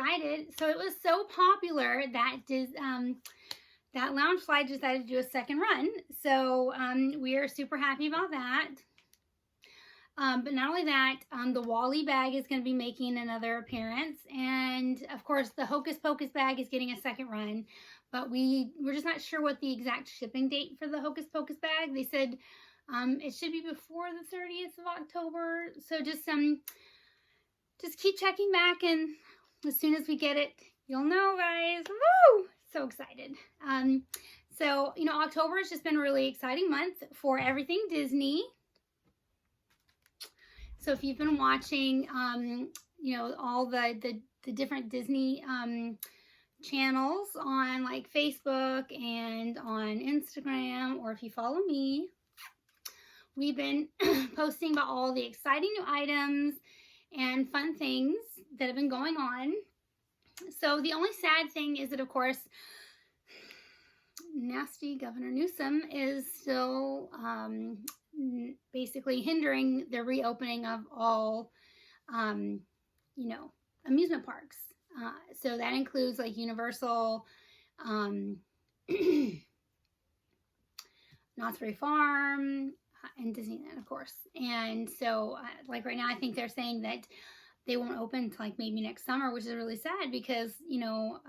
excited. So it was so popular that that Loungefly decided to do a second run. So we are super happy about that. But not only that, the Wally bag is going to be making another appearance. And of course, the Hocus Pocus bag is getting a second run. But we're just not sure what the exact shipping date for the Hocus Pocus bag. They said it should be before the 30th of October. So just keep checking back, and as soon as we get it, you'll know, guys. Woo! So excited. So, you know, October has just been a really exciting month for everything Disney. So if you've been watching, you know, all the different Disney channels on like Facebook and on Instagram, or if you follow me, we've been posting about all the exciting new items and fun things that have been going on. So the only sad thing is that, of course, nasty Governor Newsom is still basically hindering the reopening of all, you know, amusement parks. So that includes like Universal, Knott's Berry Farm, and Disneyland, of course. And so, like right now, I think they're saying that they won't open until like maybe next summer, which is really sad because, you know,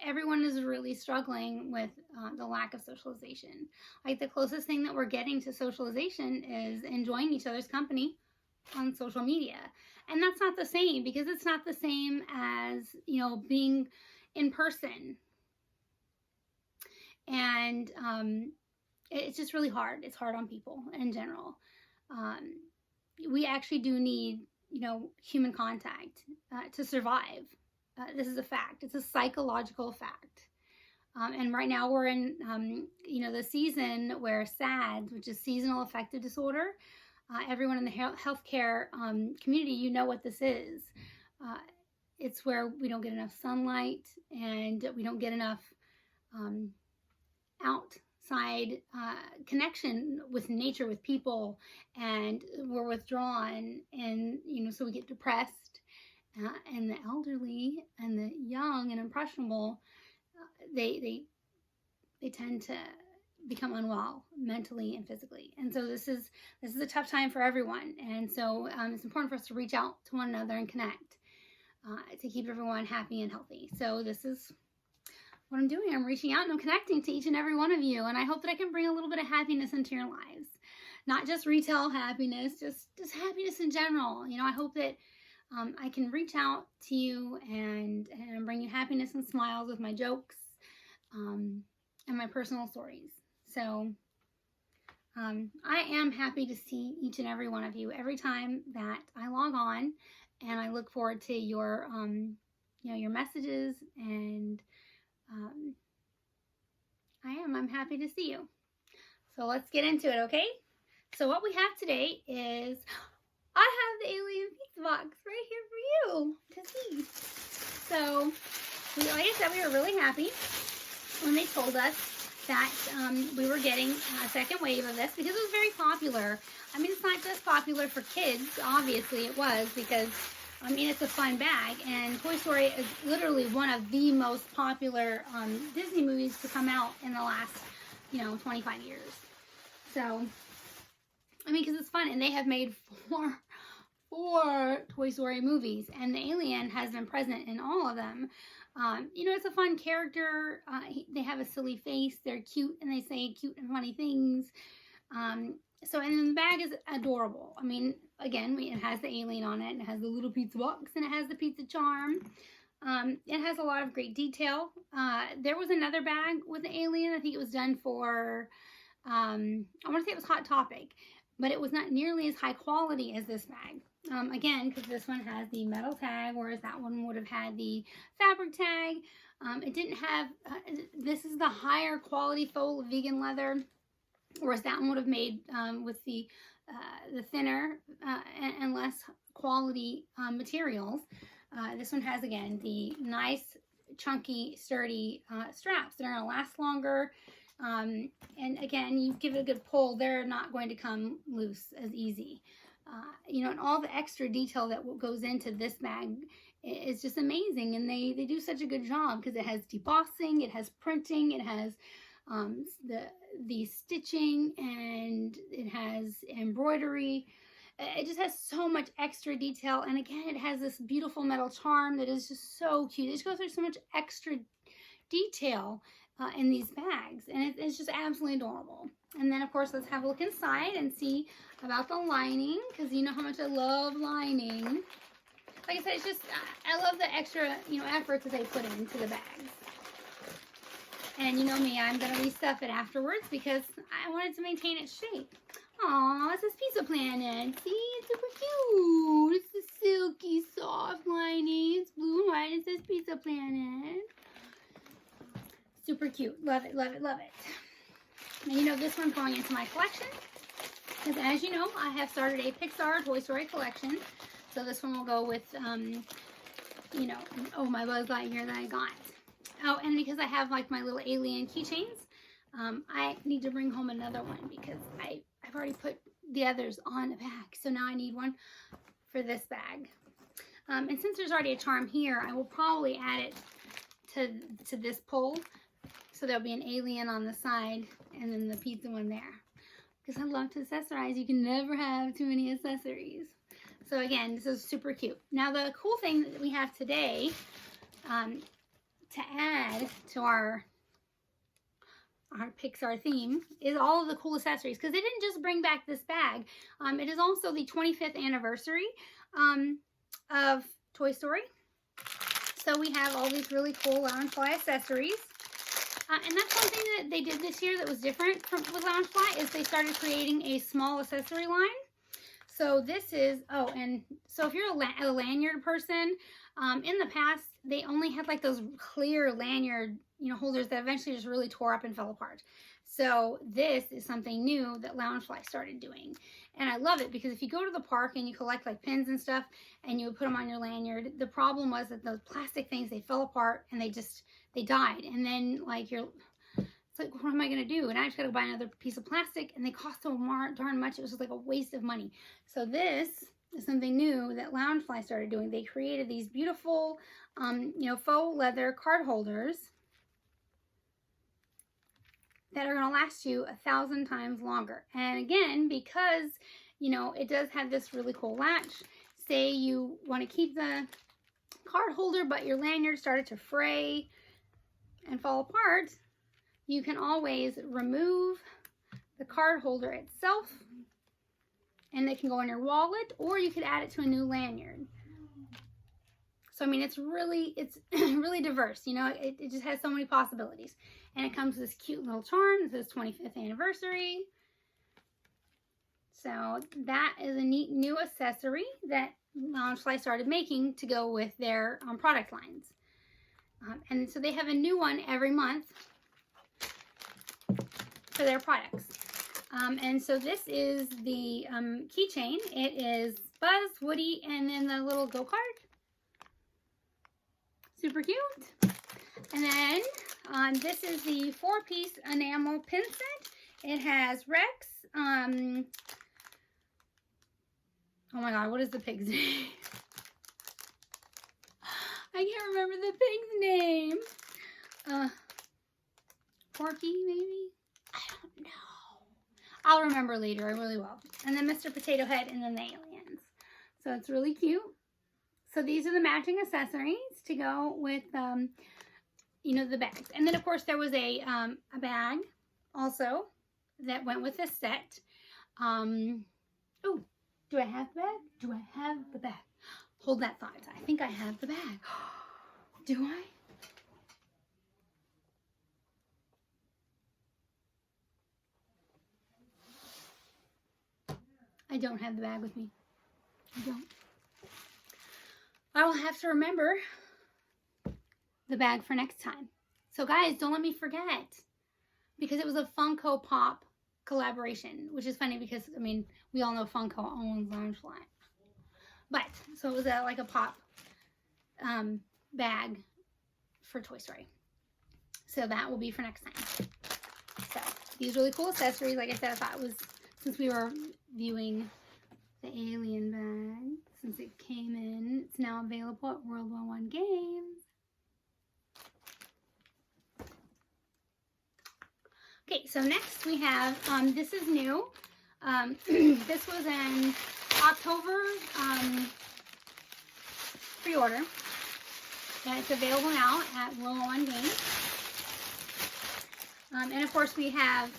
everyone is really struggling with the lack of socialization. Like the closest thing that we're getting to socialization is enjoying each other's company on social media. And that's not the same, because it's not the same as, you know, being in person. And it's just really hard. It's hard on people in general. We actually do need, you know, human contact to survive. This is a fact. It's a psychological fact. And right now we're in, you know, the season where SADS, which is seasonal affective disorder, everyone in the healthcare community, you know what this is. It's where we don't get enough sunlight, and we don't get enough outside connection with nature, with people, and we're withdrawn, and, you know, so we get depressed. And the elderly and the young and impressionable, they tend to become unwell mentally and physically. And so this is a tough time for everyone. And so it's important for us to reach out to one another and connect to keep everyone happy and healthy. So this is what I'm doing. I'm reaching out and I'm connecting to each and every one of you. And I hope that I can bring a little bit of happiness into your lives. Not just retail happiness, just happiness in general. You know, I hope that I can reach out to you and bring you happiness and smiles with my jokes and my personal stories. So I am happy to see each and every one of you every time that I log on, and I look forward to your you know, your messages, and I'm happy to see you. So let's get into it, okay? So what we have today is, I have the alien pizza box right here for you to see. So, like I said, we were really happy when they told us that we were getting a second wave of this, because it was very popular. I mean, it's not just popular for kids. Obviously, it was, because, I mean, it's a fun bag. And Toy Story is literally one of the most popular Disney movies to come out in the last, you know, 25 years. So, I mean, because it's fun, and they have made four Toy Story movies, and the alien has been present in all of them. You know, it's a fun character. They have a silly face. They're cute, and they say cute and funny things. So, and then the bag is adorable. I mean, again, it has the alien on it, and it has the little pizza box, and it has the pizza charm. It has a lot of great detail. There was another bag with the alien. I think it was done for, I want to say it was Hot Topic, but it was not nearly as high quality as this bag. Again, because this one has the metal tag, whereas that one would have had the fabric tag. It didn't have, this is the higher quality faux vegan leather, whereas that one would have made with the thinner and less quality materials. This one has, again, the nice, chunky, sturdy straps that are going to last longer. And again, you give it a good pull, they're not going to come loose as easy. You know, and all the extra detail that goes into this bag It's just amazing, and they do such a good job because it has debossing, it has printing, it has the stitching, and it has embroidery. It just has so much extra detail, and again, it has this beautiful metal charm that is just so cute. It just goes through so much extra detail in these bags, and it's just absolutely adorable. And then, of course, let's have a look inside and see about the lining, because you know how much I love lining. Like I said, it's just, I love the extra, effort that they put into the bags. And you know me, I'm going to restuff it afterwards because I wanted to maintain its shape. Aw, it says Pizza Planet. See, it's super cute. It's the silky, soft lining. It's blue and white. It says Pizza Planet. Super cute. Love it, love it, love it. And this one's going into my collection. Because as you know, I have started a Pixar Toy Story collection. So this one will go with, my Buzz Lightyear that I got. Oh, and because I have like my little alien keychains, I need to bring home another one because I've already put the others on the bag. So now I need one for this bag. And since there's already a charm here, I will probably add it to this pole. So there'll be an alien on the side and then the pizza one there. Because I love to accessorize. You can never have too many accessories. So again, this is super cute. Now the cool thing that we have today to add to our Pixar theme is all of the cool accessories. Because they didn't just bring back this bag. It is also the 25th anniversary of Toy Story. So we have all these really cool Loungefly accessories. And that's one thing that they did this year that was different with Loungefly is they started creating a small accessory line. So this is, and so if you're a lanyard person, in the past, they only had like those clear lanyard, holders that eventually just really tore up and fell apart. So this is something new that Loungefly started doing. And I love it because if you go to the park and you collect like pins and stuff and you would put them on your lanyard, the problem was that those plastic things, they fell apart and they died. And then like it's like, what am I going to do? And I just got to buy another piece of plastic and they cost so darn much. It was just like a waste of money. So this is something new that Loungefly started doing. They created these beautiful, faux leather card holders that are going to last you 1,000 times longer. And again, because, it does have this really cool latch. Say you want to keep the card holder, but your lanyard started to fray and fall apart, you can always remove the card holder itself and they can go in your wallet, or you could add it to a new lanyard. So, I mean, it's really diverse, it just has so many possibilities. And it comes with this cute little charm. This is 25th anniversary. So that is a neat new accessory that Loungefly started making to go with their product lines. And so they have a new one every month for their products. And so this is the keychain. It is Buzz, Woody, and then the little go-kart. Super cute. And then this is the 4-piece enamel pin set. It has Rex. Oh my God, what is the pig's name? I can't remember the pig's name. Porky, maybe? I don't know. I'll remember later, I really will. And then Mr. Potato Head and then the aliens. So it's really cute. So these are the matching accessories to go with, the bags. And then, of course, there was a bag also that went with this set. Oh, do I have the bag? Do I have the bag? Hold that thought. I think I have the bag. Do I? I don't have the bag with me. I don't. I will have to remember the bag for next time. So guys, don't let me forget. Because it was a Funko Pop collaboration. Which is funny because, I mean, we all know Funko owns Loungefly. But, so it was like a pop bag for Toy Story. So that will be for next time. So, these really cool accessories, like I said, I thought it was, since we were viewing the alien bag, since it came in. It's now available at World War I Games. Okay, so next we have, this is new. This was an October pre-order. And it's available now at World War I Games. And of course we have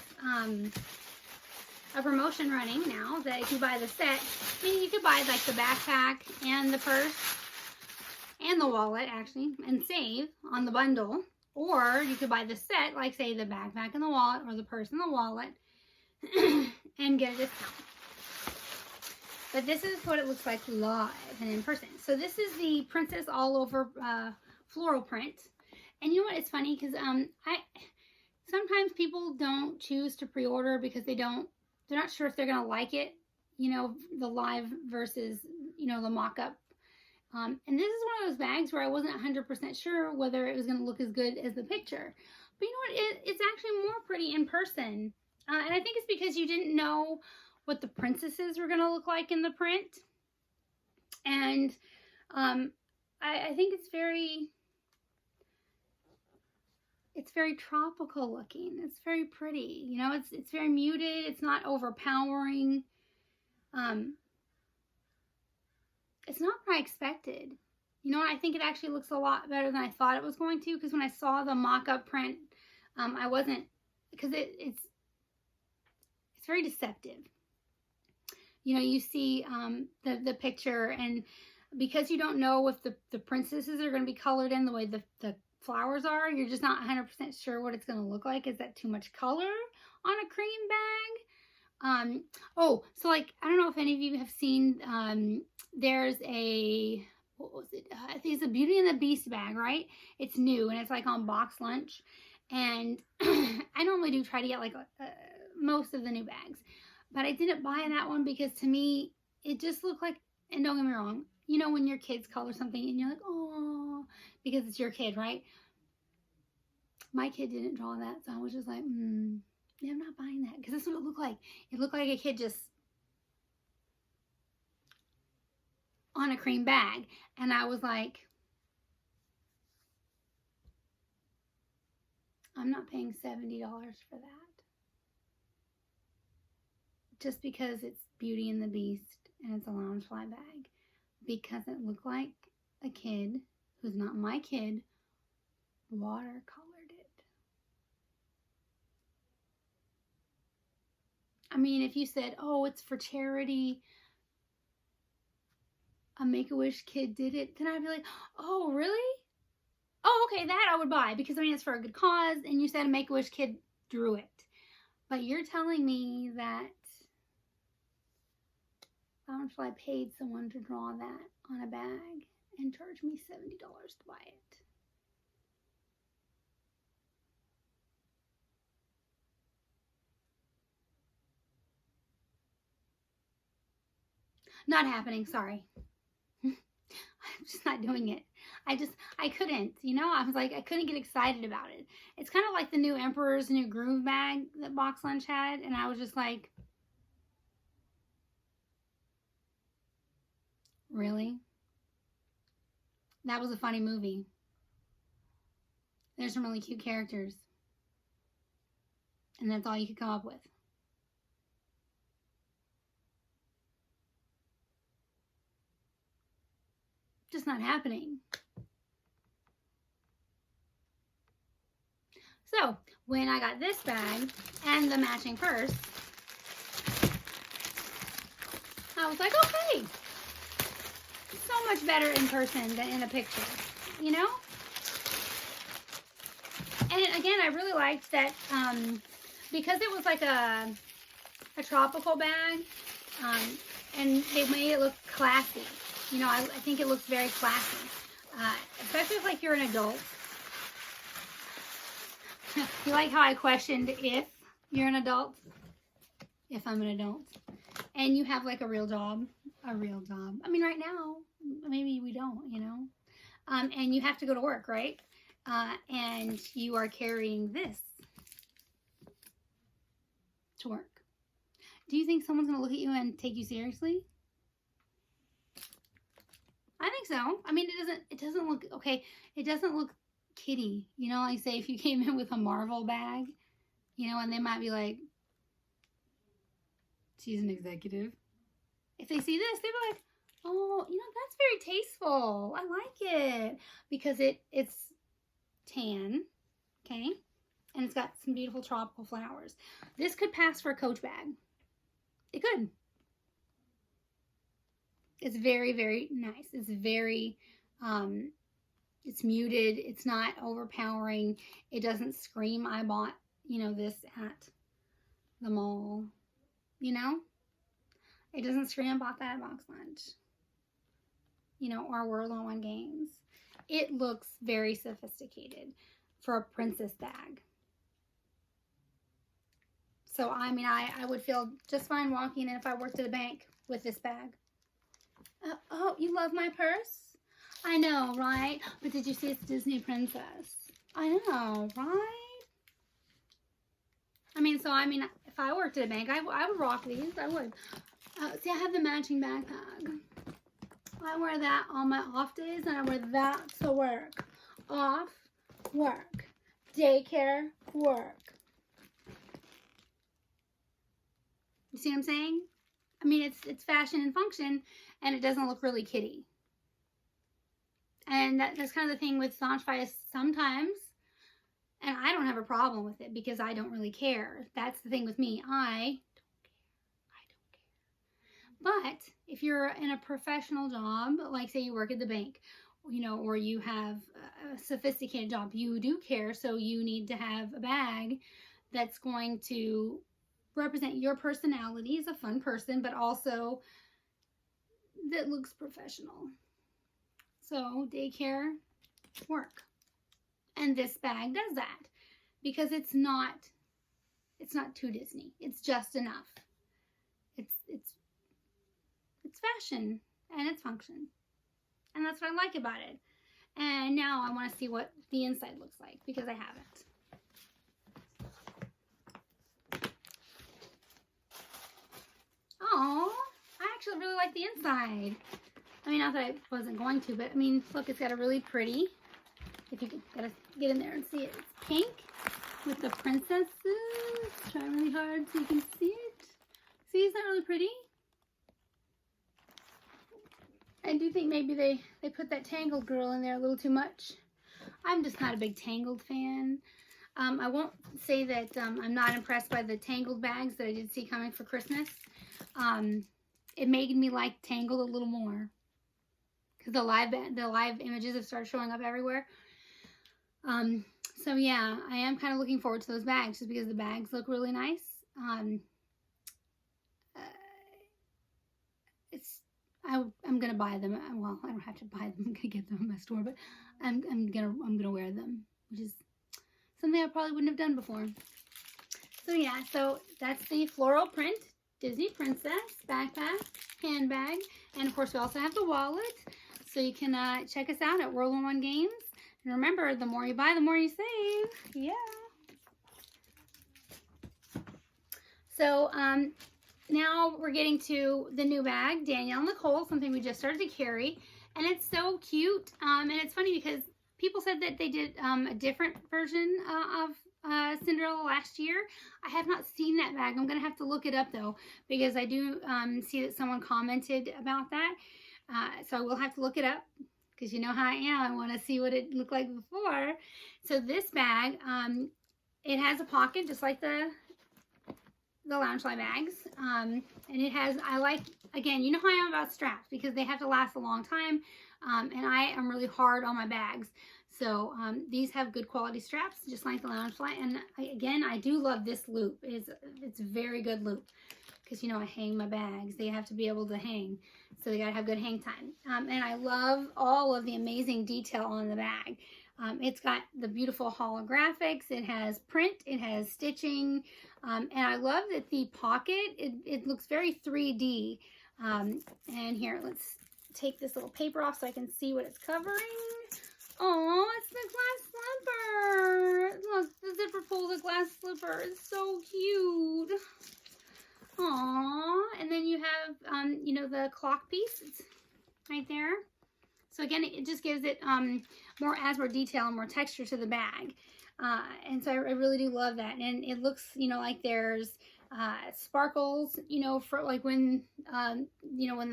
a promotion running now that if you buy the set, meaning you could buy like the backpack and the purse and the wallet actually and save on the bundle, or you could buy the set, like say the backpack and the wallet or the purse and the wallet and get a discount. But this is what it looks like live and in person. So this is the Princess All Over floral print. And you know what, it's funny because sometimes people don't choose to pre-order because they're not sure if they're gonna like it, you know, the live versus, you know, the mock-up. And this is one of those bags where I wasn't 100% sure whether it was gonna look as good as the picture. But you know what, it's actually more pretty in person. And I think it's because you didn't know what the princesses were gonna look like in the print. And I think it's very tropical looking. It's very pretty. You know, it's very muted. It's not overpowering. It's not what I expected. You know, I think it actually looks a lot better than I thought it was going to, because when I saw the mock-up print, I wasn't, because it's very deceptive. You know, you see the picture, and because you don't know if the princesses are going to be colored in the way the flowers are, you're just not 100% sure what it's going to look like. Is that too much color on a cream bag? Oh, so like, I don't know if any of you have seen, there's a, what was it? I think it's a Beauty and the Beast bag, right? It's new, and it's like on box lunch. And I normally do try to get like most of the new bags. But I didn't buy that one because to me, it just looked like, and don't get me wrong, you know when your kids color something and you're like, oh, because it's your kid, right? My kid didn't draw that, so I was just like, yeah, I'm not buying that. Because this is what it looked like. It looked like a kid just on a cream bag. And I was like, I'm not paying $70 for that. Just because it's Beauty and the Beast and it's a Loungefly bag. Because it looked like a kid who's not my kid watercolored it. I mean, if you said, oh, it's for charity, a Make-A-Wish kid did it, then I'd be like, oh, really? Oh, okay, that I would buy, because I mean, it's for a good cause, and you said a Make-A-Wish kid drew it. But you're telling me that Loungefly paid someone to draw that on a bag and charged me $70 to buy it. Not happening, sorry. I'm just not doing it. I couldn't, you know, I was like, I couldn't get excited about it. It's kind of like the new Emperor's New Groove bag that Box Lunch had, and I was just like, really? That was a funny movie. There's some really cute characters. And that's all you could come up with. Just not happening. So, when I got this bag and the matching purse, I was like, okay. So much better in person than in a picture, you know? And again, I really liked that because it was like a tropical bag, and they made it look classy. You know, I think it looks very classy, especially if like you're an adult. You like how I questioned if you're an adult? If I'm an adult. And you have like a real job. A real job. I mean, right now, maybe we don't, you know. And you have to go to work, right? And you are carrying this to work. Do you think someone's going to look at you and take you seriously? I think so. I mean, it doesn't look, okay, it doesn't look kitty. You know, like say if you came in with a Marvel bag, you know, and they might be like, she's an executive. If they see this, they'd be like, oh, you know, that's very tasteful. I like it because it's tan, okay? And it's got some beautiful tropical flowers. This could pass for a Coach bag. It could. It's very, very nice. It's very, it's muted. It's not overpowering. It doesn't scream, I bought, you know, this at the mall, you know? It doesn't scream, I bought that at Box Lunch, you know, or World on One Games. It looks very sophisticated for a princess bag. So, I mean, I would feel just fine walking in if I worked at a bank with this bag. Oh, you love my purse? I know, right? But did you see it's Disney Princess? I know, right? I mean, so, I mean, if I worked at a bank, I would rock these. I would. See, I have the matching backpack. I wear that on my off days, and I wear that to work. Off, work. Daycare, work. You see what I'm saying? I mean, it's fashion and function, and it doesn't look really kiddie. And that's kind of the thing with Sanchfai sometimes, and I don't have a problem with it because I don't really care. That's the thing with me. I don't care. But if you're in a professional job, like say you work at the bank, you know, or you have a sophisticated job, you do care, so you need to have a bag that's going to represent your personality as a fun person, but also that looks professional. So daycare, work. And this bag does that because it's not too Disney. It's just enough. It's fashion and it's function. And that's what I like about it. And now I want to see what the inside looks like because I haven't. Oh, I actually really like the inside. I mean, not that I wasn't going to, but I mean, look, it's got a really pretty, if you gotta get in there and see it, it's pink with the princesses. Try really hard so you can see it. See, isn't that really pretty? I do think maybe they put that Tangled girl in there a little too much. I'm just not a big Tangled fan. I won't say that I'm not impressed by the Tangled bags that I did see coming for Christmas. It made me like Tangled a little more because the live images have started showing up everywhere. So yeah, I am kind of looking forward to those bags just because the bags look really nice. I'm gonna buy them. Well, I don't have to buy them. I'm gonna get them in my store, but I'm gonna wear them, which is something I probably wouldn't have done before. So yeah, so that's the floral print Disney Princess backpack, handbag, and of course we also have the wallet. So you can check us out at World on One Games. And remember, the more you buy, the more you save. Yeah. So now we're getting to the new bag, Danielle Nicole, something we just started to carry. And it's so cute. And it's funny because people said that they did a different version of Cinderella last year. I have not seen that bag. I'm going to have to look it up though, because I do see that someone commented about that. So I will have to look it up because you know how I am. I want to see what it looked like before. So this bag, it has a pocket just like the Loungefly bags. And it has, I like, again, you know how I am about straps because they have to last a long time. And I am really hard on my bags. So these have good quality straps, just like the Loungefly. And again, I do love this loop. It's a very good loop because, you know, I hang my bags. They have to be able to hang. So they got to have good hang time. And I love all of the amazing detail on the bag. It's got the beautiful holographics. It has print. It has stitching. And I love that the pocket, it looks very 3D. And here, let's take this little paper off so I can see what it's covering. Oh, it's the glass slipper. Look, the zipper pull the glass slipper. It's so cute. Aww. And then you have, you know, the clock piece. It's right there. So again, it just gives it more detail and more texture to the bag. And so I really do love that. And it looks, like there's sparkles, for like when, when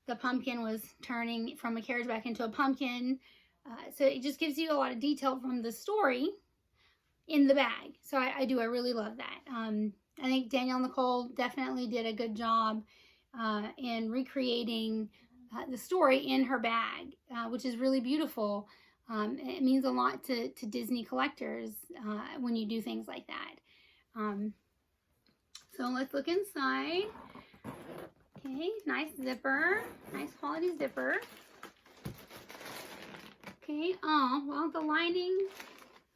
the pumpkin was turning from a carriage back into a pumpkin. So it just gives you a lot of detail from the story in the bag. So I really love that. I think Danielle Nicole definitely did a good job in recreating the story in her bag, which is really beautiful. It means a lot to Disney collectors when you do things like that. So let's look inside. Okay, nice zipper, nice quality zipper. Okay, oh, well, the lining,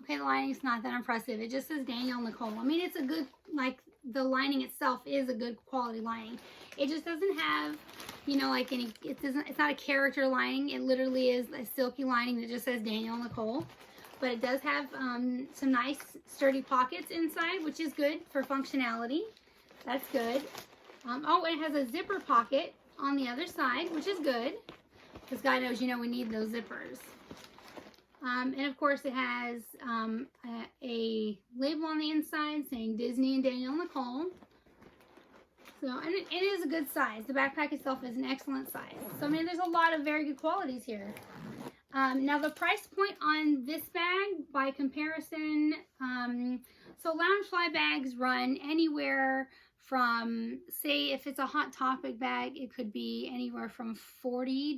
okay, the lining's not that impressive. It just says Danielle Nicole. I mean, it's a good, like, the lining itself is a good quality lining. It just doesn't have, like any, it's not a character lining. It literally is a silky lining that just says Danielle Nicole. But it does have some nice sturdy pockets inside, which is good for functionality. That's good. Oh, it has a zipper pocket on the other side, which is good. Because God knows, we need those zippers. And of course it has a label on the inside saying Disney and Danielle Nicole. So, and it is a good size. The backpack itself is an excellent size. So, I mean, there's a lot of very good qualities here. Now, the price point on this bag, by comparison, so Loungefly bags run anywhere from, say, if it's a Hot Topic bag, it could be anywhere from $40.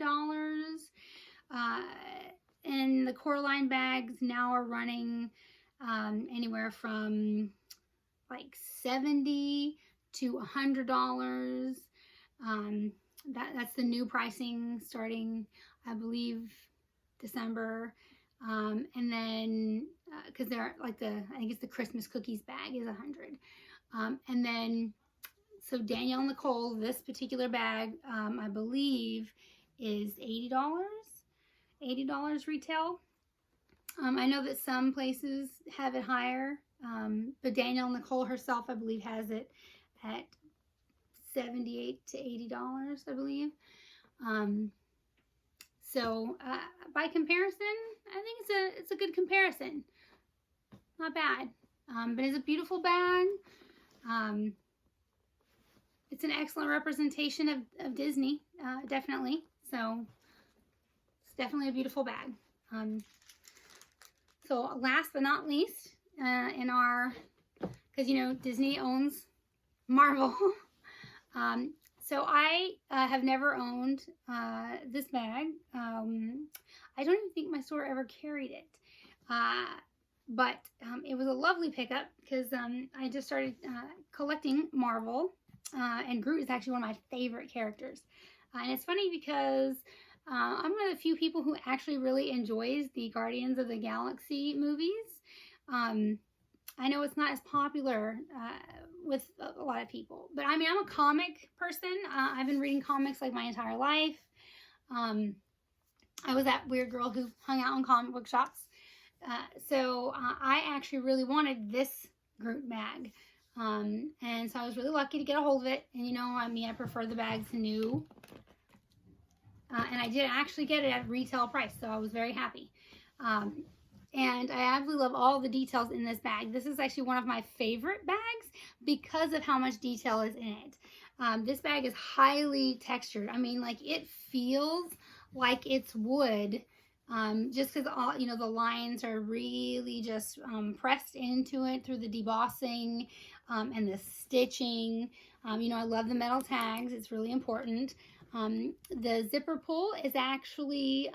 And the Coraline bags now are running anywhere from like $70 to $100. That's the new pricing starting, I believe, December. And then because they're like I think it's the Christmas cookies bag is $100. And then so Danielle Nicole, this particular bag, I believe, is $80. $80 retail. I know that some places have it higher, but Danielle Nicole herself, I believe, has it at $78 to $80, I believe. So by comparison, I think it's a good comparison. Not bad, but it's a beautiful bag. It's an excellent representation of Disney, definitely. So it's definitely a beautiful bag. So last but not least, in our, because Disney owns Marvel. So I have never owned this bag. I don't even think my store ever carried it. But it was a lovely pickup because I just started collecting Marvel. And Groot is actually one of my favorite characters. And it's funny because I'm one of the few people who actually really enjoys the Guardians of the Galaxy movies. I know it's not as popular with a lot of people, but I mean, I'm a comic person. I've been reading comics like my entire life. I was that weird girl who hung out in comic book shops. So I actually really wanted this Groot bag. And so I was really lucky to get a hold of it. And I prefer the bags new. And I did actually get it at retail price, so I was very happy. And I absolutely love all the details in this bag. This is actually one of my favorite bags because of how much detail is in it. This bag is highly textured. I mean, like, it feels like it's wood, just because all the lines are really just pressed into it through the debossing and the stitching. I love the metal tags. It's really important. The zipper pull is actually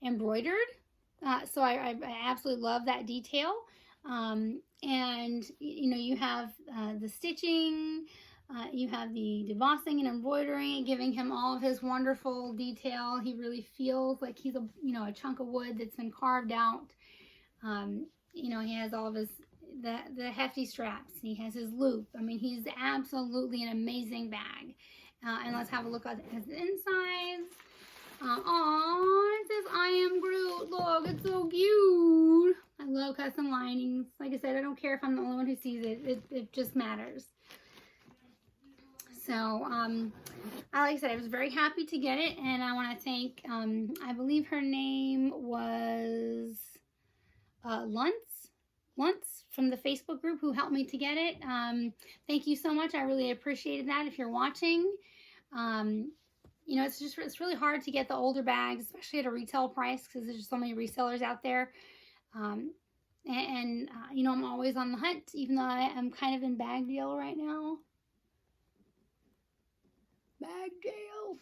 embroidered. So I absolutely love that detail. And, you have the stitching, you have the debossing and embroidering, giving him all of his wonderful detail. He really feels like he's a chunk of wood that's been carved out. He has all of his, the hefty straps. He has his loop. I mean, he's absolutely an amazing bag. And let's have a look at his insides. Aww, it says I am Groot. Look, it's so cute. I love custom linings. Like I said, I don't care if I'm the only one who sees it. It just matters. So, like I said, I was very happy to get it, and I want to thank, I believe her name was Luntz from the Facebook group who helped me to get it. Thank you so much. I really appreciated that. If you're watching, you know, it's really hard to get the older bags, especially at a retail price, because there's just so many resellers out there. You know, I'm always on the hunt, even though I am kind of in bag deal right now. Bag deal.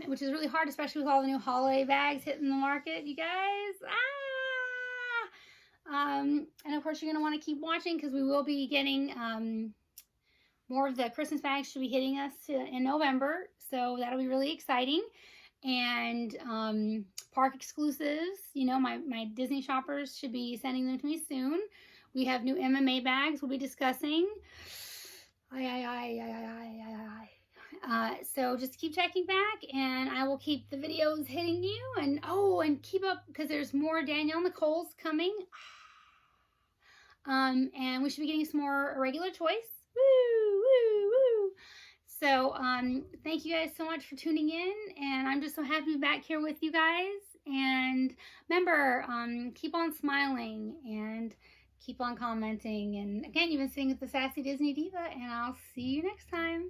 Which is really hard, especially with all the new holiday bags hitting the market, you guys. And of course, you're going to want to keep watching, because we will be getting more of the Christmas bags should be hitting us in November. So that'll be really exciting. And park exclusives, you know, my Disney shoppers should be sending them to me soon. We have new MMA bags we'll be discussing. So just keep checking back, and I will keep the videos hitting you. And and keep up, because there's more Danielle Nicole's coming. And we should be getting some more Irregular Choice. Woo, woo, woo. So, thank you guys so much for tuning in, and I'm just so happy to be back here with you guys. And remember, keep on smiling and keep on commenting. And again, you've been sitting with the Sassy Disney Diva, and I'll see you next time.